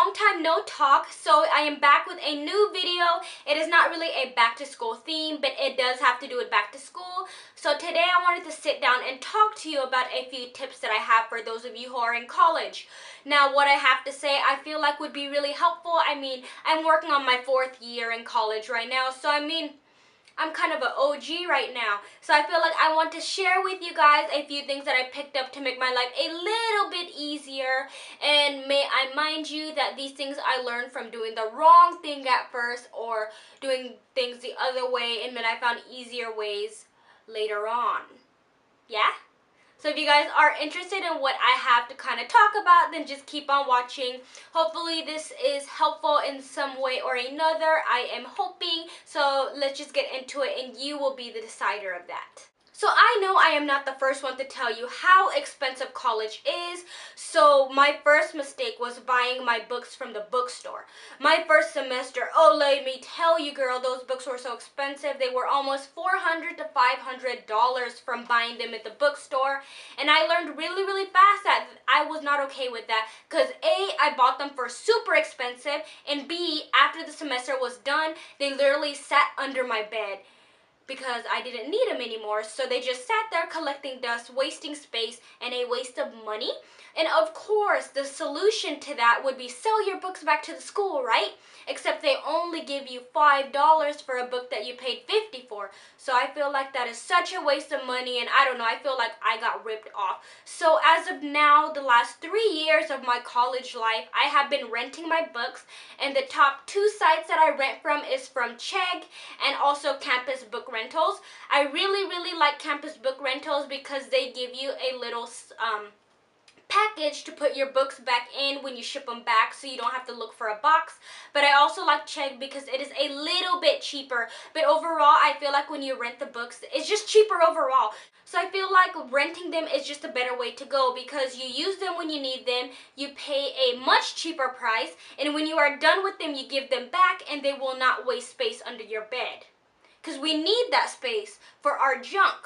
long time no talk, so I am back with a new video. It is not really a back to school theme, but it does have to do with back to school. So today I wanted to sit down and talk to you about a few tips that I have for those of you who are in college. Now, what I have to say I feel like would be really helpful. I'm working on my 4th year in college right now, so I'm kind of an OG right now. So I feel like I want to share with you guys a few things that I picked up to make my life a little bit easier. And may I mind you that these things I learned from doing the wrong thing at first or doing things the other way, and then I found easier ways later on. Yeah? So if you guys are interested in what I have to kind of talk about, then just keep on watching. Hopefully this is helpful in some way or another. I am hoping. So let's just get into it and you will be the decider of that. So I know I am not the first one to tell you how expensive college is. So my first mistake was buying my books from the bookstore. My first semester, oh, let me tell you, girl, those books were so expensive. They were almost $400 to $500 from buying them at the bookstore. And I learned really fast that I was not okay with that because A, I bought them for super expensive, and B, after the semester was done, they literally sat under my bed because I didn't need them anymore. So they just sat there collecting dust, wasting space, and a waste of money. And of course, the solution to that would be sell your books back to the school, right? Except they only give you $5 for a book that you paid $50 for. So I feel like that is such a waste of money, and I don't know, I feel like I got ripped off. So as of now, the last 3 years of my college life, I have been renting my books, and the top 2 sites that I rent from is from Chegg and also Campus Book Rentals. I really like Campus Book Rentals because they give you a little package to put your books back in when you ship them back, so you don't have to look for a box. But I also like Chegg because it is a little bit cheaper. But overall, I feel like when you rent the books, it's just cheaper overall. So I feel like renting them is just a better way to go because you use them when you need them, you pay a much cheaper price, and when you are done with them, you give them back and they will not waste space under your bed. Because we need that space for our junk.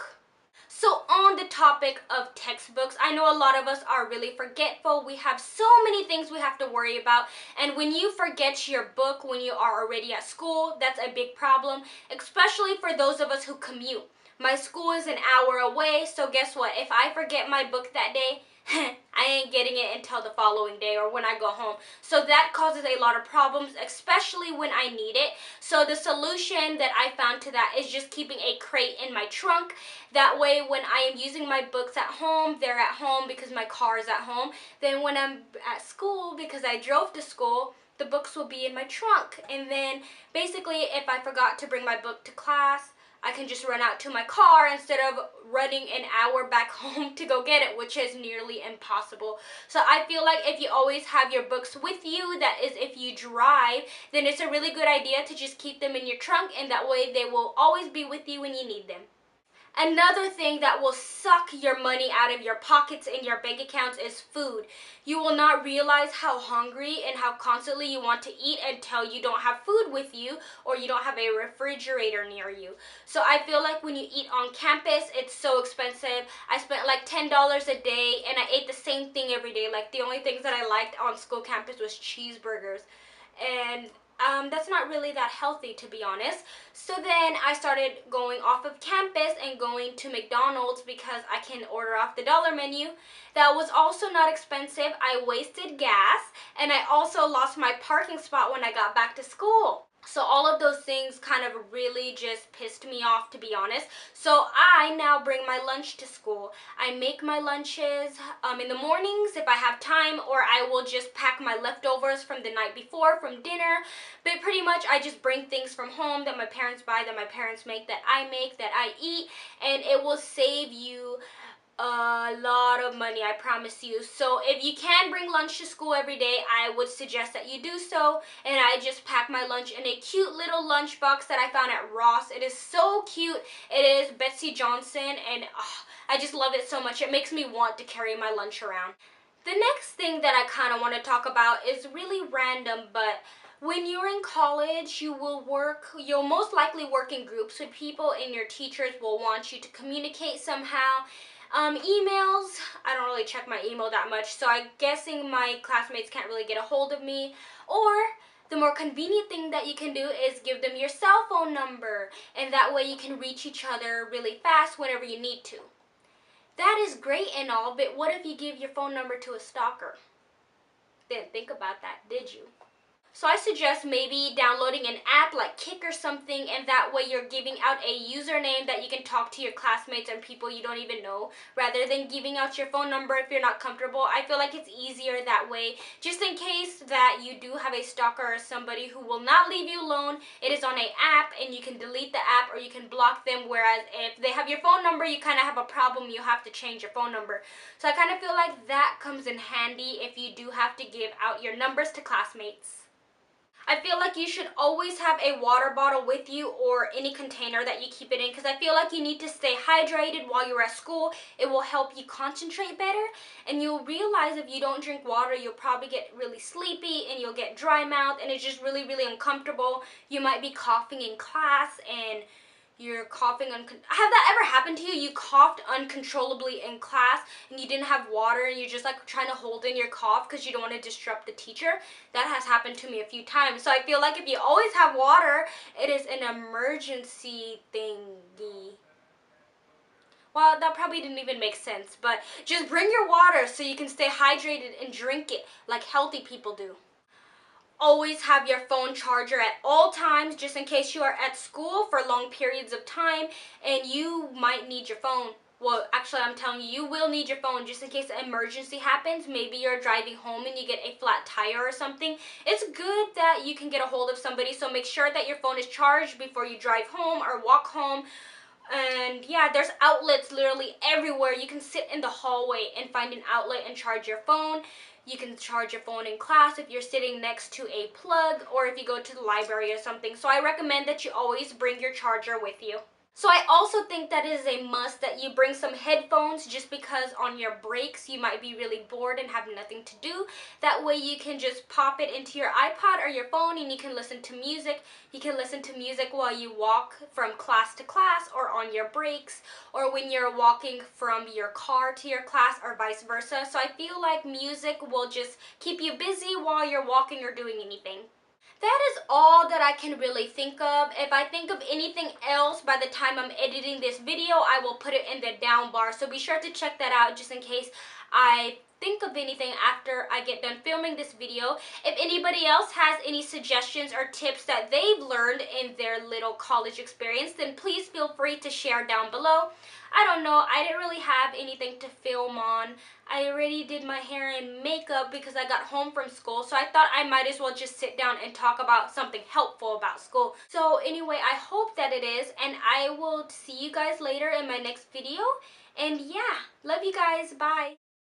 So on the topic of textbooks, I know a lot of us are really forgetful. We have so many things we have to worry about. And when you forget your book when you are already at school, that's a big problem, especially for those of us who commute. My school is an hour away, so guess what? If I forget my book that day, I ain't getting it until the following day or when I go home. So that causes a lot of problems, especially when I need it. So the solution that I found to that is just keeping a crate in my trunk. That way when I am using my books at home, they're at home because my car is at home. Then when I'm at school, because I drove to school, the books will be in my trunk. And then basically if I forgot to bring my book to class, I can just run out to my car instead of running an hour back home to go get it, which is nearly impossible. So I feel like if you always have your books with you, that is if you drive, then it's a really good idea to just keep them in your trunk, and that way they will always be with you when you need them. Another thing that will suck your money out of your pockets and your bank accounts is food. You will not realize how hungry and how constantly you want to eat until you don't have food with you or you don't have a refrigerator near you. So I feel like when you eat on campus, it's so expensive. I spent like $10 a day and I ate the same thing every day. Like the only things that I liked on school campus was cheeseburgers. And that's not really that healthy, to be honest. So then I started going off of campus and going to McDonald's because I can order off the dollar menu. That was also not expensive. I wasted gas, and I also lost my parking spot when I got back to school. So all of those things kind of really just pissed me off, to be honest. So I now bring my lunch to school. I make my lunches in the mornings if I have time, or I will just pack my leftovers from the night before from dinner. But pretty much I just bring things from home that my parents buy, that my parents make, that I eat, and it will save you a lot of money, I promise you. So if you can bring lunch to school every day, I would suggest that you do so. And I just pack my lunch in a cute little lunch box that I found at Ross. It is so cute. It is Betsey Johnson, and I just love it so much. It makes me want to carry my lunch around. The next thing that I kind of want to talk about is really random, but when you're in college, you'll most likely work in groups with people, and your teachers will want you to communicate somehow. Emails, I don't really check my email that much, so I'm guessing my classmates can't really get a hold of me. Or the more convenient thing that you can do is give them your cell phone number, and that way you can reach each other really fast whenever you need to. That is great and all, but what if you give your phone number to a stalker? Didn't think about that, did you? So I suggest maybe downloading an app like Kik or something, and that way you're giving out a username that you can talk to your classmates and people you don't even know, rather than giving out your phone number if you're not comfortable. I feel like it's easier that way, just in case that you do have a stalker or somebody who will not leave you alone. It is on an app, and you can delete the app or you can block them, whereas if they have your phone number, you kind of have a problem. You have to change your phone number. So I kind of feel like that comes in handy if you do have to give out your numbers to classmates. I feel like you should always have a water bottle with you, or any container that you keep it in, because I feel like you need to stay hydrated while you're at school. It will help you concentrate better, and you'll realize if you don't drink water, you'll probably get really sleepy and you'll get dry mouth, and it's just really, really uncomfortable. You might be coughing in class and you're coughing have that ever happened to you? You coughed uncontrollably in class and you didn't have water and you're just like trying to hold in your cough because you don't want to disrupt the teacher? That has happened to me a few times. So I feel like if you always have water, it is an emergency thingy. Well, that probably didn't even make sense, but just bring your water so you can stay hydrated and drink it like healthy people do. Always have your phone charger at all times, just in case you are at school for long periods of time and you might need your phone. Well, actually, I'm telling you, you will need your phone just in case an emergency happens. Maybe you're driving home and you get a flat tire or something. It's good that you can get a hold of somebody, so make sure that your phone is charged before you drive home or walk home. And yeah, there's outlets literally everywhere. You can sit in the hallway and find an outlet and charge your phone. You can charge your phone in class if you're sitting next to a plug, or if you go to the library or something. So I recommend that you always bring your charger with you. So I also think that it is a must that you bring some headphones, just because on your breaks you might be really bored and have nothing to do. That way you can just pop it into your iPod or your phone and you can listen to music. You can listen to music while you walk from class to class, or on your breaks, or when you're walking from your car to your class, or vice versa. So I feel like music will just keep you busy while you're walking or doing anything. That is all that I can really think of. If I think of anything else by the time I'm editing this video, I will put it in the down bar. So be sure to check that out just in case I think of anything after I get done filming this video. If anybody else has any suggestions or tips that they've learned in their little college experience, then please feel free to share down below. I don't know, I didn't really have anything to film on. I already did my hair and makeup because I got home from school, so I thought I might as well just sit down and talk about something helpful about school. So anyway, I hope that it is, and I will see you guys later in my next video. And yeah, love you guys, bye.